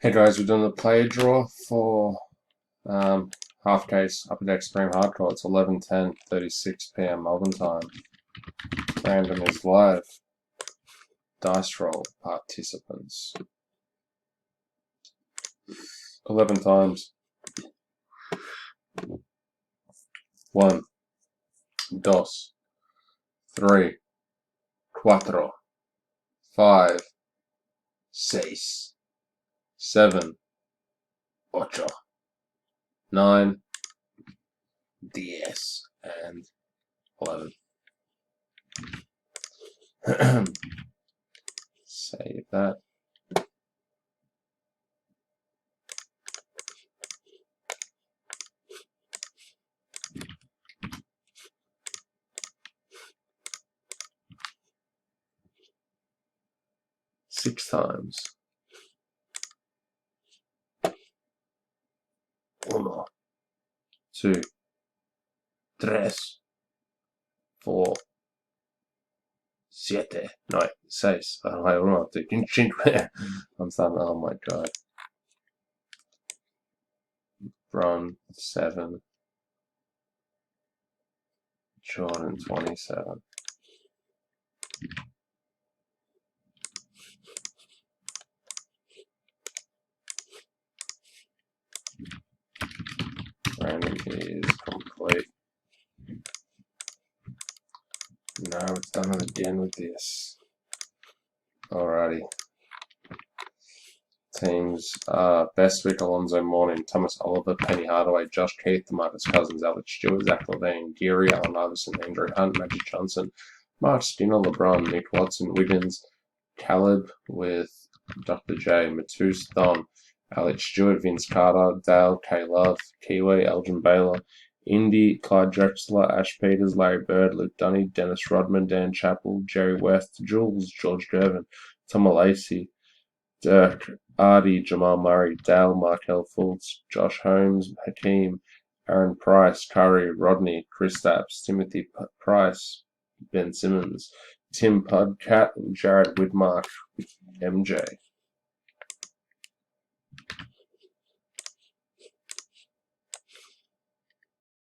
Hey guys, we're doing the player draw for half case Upper Deck Supreme Hardcore. It's 11:10:36 p.m. Melbourne time. Random is live. Dice roll participants. 11 times. 1, 2, 3, 4, 5, 6, 7, 8, 9, 10, and 11. Save that. Six times. 1, 2, 3, 4, 7, no, 6. Ay, uno, estoy 5. I'm starting, oh my god. Bron, 7. Jordan, 27. Random is complete. No, it's done it again with this. Alrighty. Teams best week: Alonzo Mourning, Thomas Oliver, Penny Hardaway, Josh Keith, DeMarcus Cousins, Alex Stewart, Zach LaVine, Geary, Allen Iverson, Andrew Hunt, Magic Johnson, Mark Skinner, LeBron, Nick Watson, Wiggins, Caleb with Dr. J, Matus, Thon, Alex Stewart, Vince Carter, Dale, K Love, Kiwi, Elgin Baylor, Indy, Clyde Drexler, Ash Peters, Larry Bird, Luke Dunny, Dennis Rodman, Dan Chappell, Jerry West, Jules, George Gervin, Tom Lacey, Dirk, Artie, Jamal Murray, Dale, Markel Fultz, Josh Holmes, Hakeem, Aaron Price, Curry, Rodney, Kristaps, Timothy Price, Ben Simmons, Tim Pudcat, and Jared Widmark with MJ.